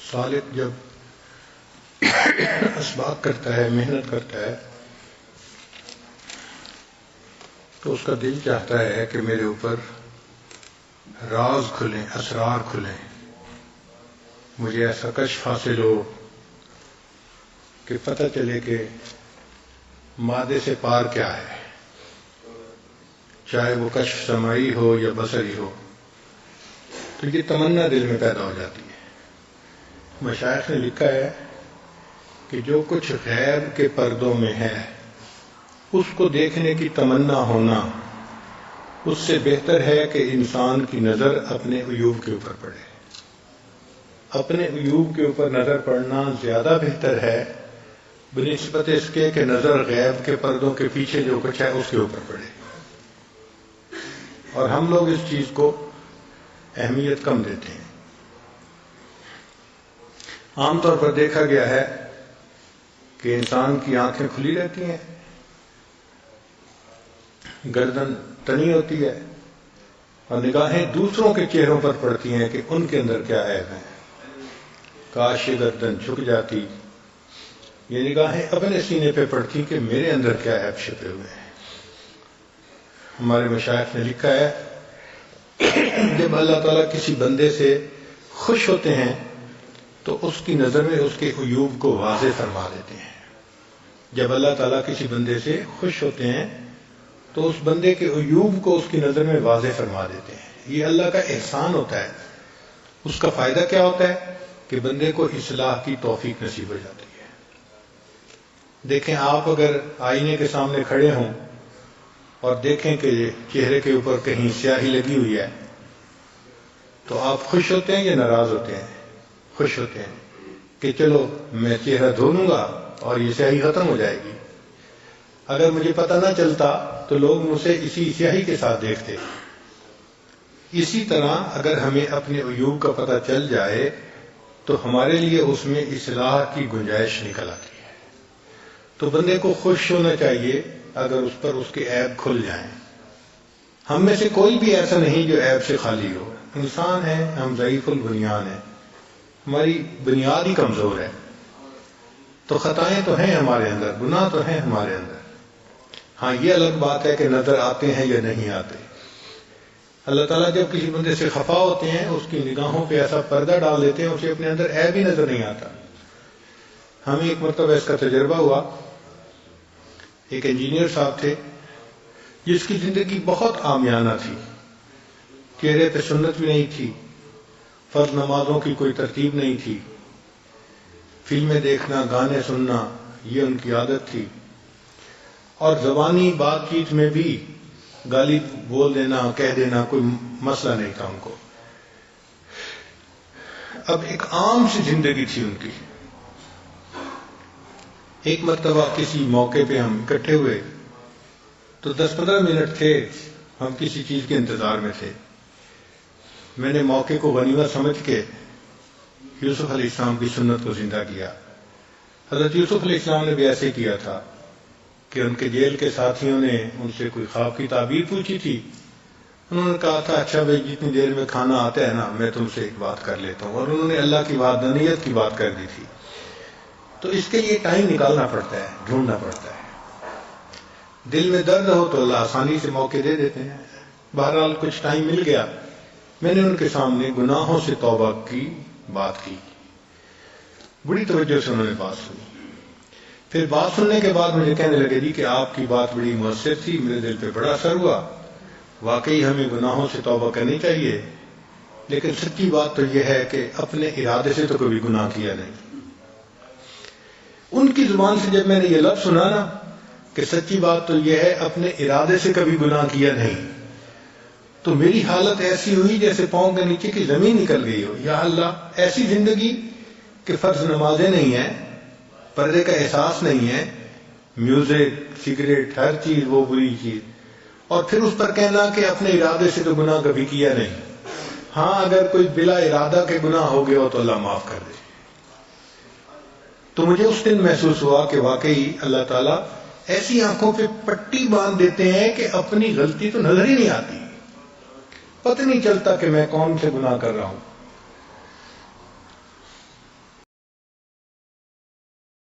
سالک جب اسباق کرتا ہے، محنت کرتا ہے، تو اس کا دل چاہتا ہے کہ میرے اوپر راز کھلیں، اسرار کھلیں، مجھے ایسا کشف حاصل ہو کہ پتہ چلے کہ مادے سے پار کیا ہے، چاہے وہ کشف سمعی ہو یا بصری ہو. تو یہ تمنا دل میں پیدا ہو جاتی ہے. مشائخ نے لکھا ہے کہ جو کچھ غیب کے پردوں میں ہے اس کو دیکھنے کی تمنا ہونا اس سے بہتر ہے کہ انسان کی نظر اپنے عیوب کے اوپر پڑے. اپنے عیوب کے اوپر نظر پڑنا زیادہ بہتر ہے بنسبت اس کے کہ نظر غیب کے پردوں کے پیچھے جو کچھ ہے اس کے اوپر پڑے. اور ہم لوگ اس چیز کو اہمیت کم دیتے ہیں. عام طور پر دیکھا گیا ہے کہ انسان کی آنکھیں کھلی رہتی ہیں، گردن تنی ہوتی ہے اور نگاہیں دوسروں کے چہروں پر پڑتی ہیں کہ ان کے اندر کیا عیب ہے. کاش یہ گردن جھک جاتی، یہ نگاہیں اپنے سینے پہ پڑتی کہ میرے اندر کیا عیب چھپے ہوئے ہیں. ہمارے مشائخ نے لکھا ہے جب اللہ تعالیٰ کسی بندے سے خوش ہوتے ہیں تو اس کی نظر میں اس کے عیوب کو واضح فرما دیتے ہیں. جب اللہ تعالیٰ کسی بندے سے خوش ہوتے ہیں تو اس بندے کے عیوب کو اس کی نظر میں واضح فرما دیتے ہیں. یہ اللہ کا احسان ہوتا ہے. اس کا فائدہ کیا ہوتا ہے کہ بندے کو اصلاح کی توفیق نصیب ہو جاتی ہے. دیکھیں، آپ اگر آئینے کے سامنے کھڑے ہوں اور دیکھیں کہ چہرے کے اوپر کہیں سیاہی لگی ہوئی ہے تو آپ خوش ہوتے ہیں یا ناراض ہوتے ہیں؟ خوش ہوتے ہیں کہ چلو میں چہرہ دھو لوں گا اور یہ سیاہی ختم ہو جائے گی. اگر مجھے پتہ نہ چلتا تو لوگ مجھے اسی سیاہی کے ساتھ دیکھتے. اسی طرح اگر ہمیں اپنے عیوب کا پتہ چل جائے تو ہمارے لیے اس میں اصلاح کی گنجائش نکل آتی ہے. تو بندے کو خوش ہونا چاہیے اگر اس پر اس کے عیب کھل جائیں. ہم میں سے کوئی بھی ایسا نہیں جو عیب سے خالی ہو. انسان ہے، ہم ضعیف البنیان ہیں، ہماری بنیاد ہی کمزور ہے. تو خطائیں تو ہیں ہمارے اندر، گناہ تو ہیں ہمارے اندر. ہاں، یہ الگ بات ہے کہ نظر آتے ہیں یا نہیں آتے. اللہ تعالیٰ جب کسی بندے سے خفا ہوتے ہیں اس کی نگاہوں پہ ایسا پردہ ڈال دیتے ہیں اسے اپنے اندر عیب ہی نظر نہیں آتا. ہمیں ایک مرتبہ اس کا تجربہ ہوا. ایک انجینئر صاحب تھے جس کی زندگی بہت عامیانہ تھی. چہرے پہ سنت بھی نہیں تھی، فرض نمازوں کی کوئی ترتیب نہیں تھی، فلمیں دیکھنا، گانے سننا یہ ان کی عادت تھی، اور زبانی بات چیت میں بھی گالی بول دینا، کہہ دینا کوئی مسئلہ نہیں تھا ان کو. اب ایک عام سی زندگی تھی ان کی. ایک مرتبہ کسی موقع پہ ہم اکٹھے ہوئے تو 10-15 منٹ تھے، ہم کسی چیز کے انتظار میں تھے. میں نے موقع کو غنیمت سمجھ کے یوسف علیہ السلام کی سنت کو زندہ کیا. حضرت یوسف علیہ السلام نے بھی ایسے کیا تھا کہ ان کے جیل کے ساتھیوں نے ان سے کوئی خواب کی تعبیر پوچھی تھی. انہوں نے کہا تھا اچھا بھائی جتنی دیر میں کھانا آتا ہے نا میں تم سے ایک بات کر لیتا ہوں. اور انہوں نے اللہ کی وحدانیت کی بات کر دی تھی. تو اس کے لیے ٹائم نکالنا پڑتا ہے، ڈھونڈنا پڑتا ہے. دل میں درد ہو تو اللہ آسانی سے موقع دے دیتے ہیں. بہرحال کچھ ٹائم مل گیا. میں نے ان کے سامنے گناہوں سے توبہ کی بات کی. بڑی توجہ سے انہوں نے بات سنی. پھر بات سننے کے بعد مجھے کہنے لگے جی کہ آپ کی بات بڑی مؤثر تھی، میرے دل پہ بڑا اثر ہوا. واقعی ہمیں گناہوں سے توبہ کرنی چاہیے، لیکن سچی بات تو یہ ہے کہ اپنے ارادے سے تو کبھی گناہ کیا نہیں. ان کی زبان سے جب میں نے یہ لفظ سنا نا کہ سچی بات تو یہ ہے اپنے ارادے سے کبھی گناہ کیا نہیں، تو میری حالت ایسی ہوئی جیسے پاؤں کے نیچے کی زمین نکل گئی ہو. یا اللہ، ایسی زندگی کہ فرض نمازیں نہیں ہیں، پردے کا احساس نہیں ہے، میوزک، سگریٹ، ہر چیز وہ بری چیز، اور پھر اس پر کہنا کہ اپنے ارادے سے تو گناہ کبھی کیا نہیں. ہاں، اگر کوئی بلا ارادہ کے گناہ ہو گئے ہو تو اللہ معاف کر دے. تو مجھے اس دن محسوس ہوا کہ واقعی اللہ تعالیٰ ایسی آنکھوں پہ پٹی باندھ دیتے ہیں کہ اپنی غلطی تو نظر ہی نہیں آتی. پتہ نہیں چلتا کہ میں کون سے گناہ کر رہا ہوں.